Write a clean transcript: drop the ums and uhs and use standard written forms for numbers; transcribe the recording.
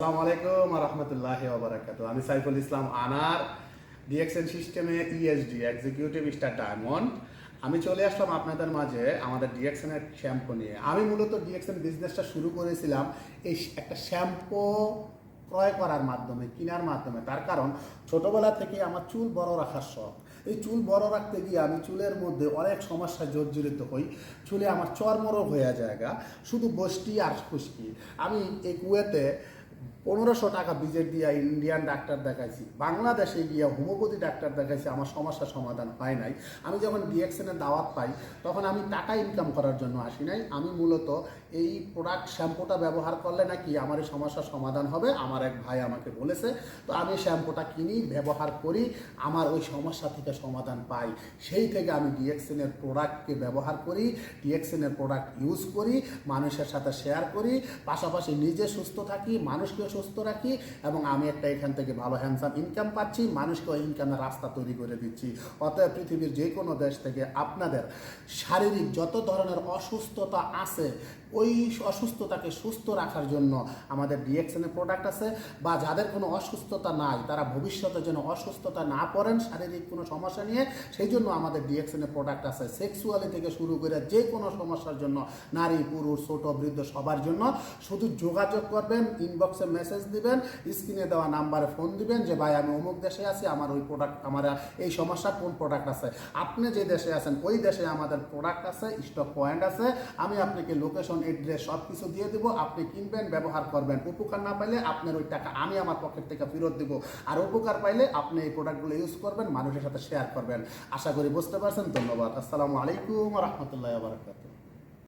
আসসালামু আলাইকুম ওয়া রাহমাতুল্লাহি ওয়া বারাকাতুহু। আমি সাইফুল ইসলাম আনার, ডিএক্সএন সিস্টেমে ইএসডি এক্সিকিউটিভ স্টার ডায়মন্ড। আমি চলে আসলাম আপনাদের মাঝে আমাদের ডিএক্সএন এর শ্যাম্পু নিয়ে। আমি মূলত ডিএক্সএন বিজনেসটা শুরু করেছিলাম এই একটা শ্যাম্পু ক্রয় করার মাধ্যমে, কেনার মাধ্যমে। তার কারণ ছোটবেলা থেকে আমার চুল বড় রাখার শখ। এই চুল বড় রাখতে গিয়ে আমি চুলের মধ্যে অনেক সমস্যায় জর্জরিত হই। চুলে আমার চর্মরোগ হয়ে জায়গা, শুধু বষ্টি আর খুশকি। আমি এই কুয়েতে 1500 টাকা বিজেট দিয়ে ইন্ডিয়ান ডাক্তার দেখাইছি, বাংলাদেশে গিয়ে হোমিওপ্যাথি ডাক্তার দেখাইছি, আমার সমস্যার সমাধান হয় নাই। আমি যখন ডিএক্সএনের দাওয়াত পাই তখন আমি টাকা ইনকাম করার জন্য আসি নাই। আমি মূলত এই প্রোডাক্ট শ্যাম্পুটা ব্যবহার করলে নাকি আমার এই সমস্যার সমাধান হবে, আমার এক ভাই আমাকে বলেছে। তো আমি শ্যাম্পুটা কিনি, ব্যবহার করি, আমার ওই সমস্যা থেকে সমাধান পাই। সেই থেকে আমি ডিএক্সএনের প্রোডাক্টকে ব্যবহার করি, ডিএক্সএনের প্রোডাক্ট ইউজ করি, মানুষের সাথে শেয়ার করি, পাশাপাশি নিজে সুস্থ থাকি, মানুষকে সুস্থ রাখি, এবং আমি একটা এখান থেকে ভালো হ্যান্ডসাম ইনকাম পাচ্ছি, মানুষকে ওই ইনকামের রাস্তা তৈরি করে দিচ্ছি। অতএব পৃথিবীর যে কোনো দেশ থেকে আপনাদের শারীরিক যত ধরনের অসুস্থতা আছে, ওই অসুস্থতাকে সুস্থ রাখার জন্য আমাদের ডিএক্সএনের প্রোডাক্ট আছে। বা যাদের কোনো অসুস্থতা নাই, তারা ভবিষ্যতে যেন অসুস্থতা না পড়েন শারীরিক কোনো সমস্যা নিয়ে, সেই জন্য আমাদের ডিএক্সএনের প্রোডাক্ট আছে। সেক্সুয়ালি থেকে শুরু করে যে কোনো সমস্যার জন্য, নারী পুরুষ ছোট বৃদ্ধ সবার জন্য। শুধু যোগাযোগ করবেন, ইনবক্সে মেসেজ দিবেন, স্ক্রিনে দেওয়া নাম্বারে ফোন দিবেন যে ভাই আমি অমুক দেশে আছি, আমার ওই প্রোডাক্ট, আমার এই সমস্যা কোন প্রোডাক্ট আছে। আপনি যে দেশে আছেন ওই দেশে আমাদের প্রোডাক্ট আছে, স্টক পয়েন্ট আছে। আমি আপনাকে লোকেশন, এড্রেস সব কিছু দিয়ে দেবো, আপনি কিনবেন, ব্যবহার করবেন। উপকার না পাইলে আপনার ওই টাকা আমি আমার পকেট থেকে ফেরত দেবো, আর উপকার পাইলে আপনি এই প্রোডাক্টগুলো ইউজ করবেন, মানুষের সাথে শেয়ার করবেন। আশা করি বুঝতে পারছেন। ধন্যবাদ। আসসালামু আলাইকুম ওয়া রাহমাতুল্লাহি ওয়া বারাকাতুহু।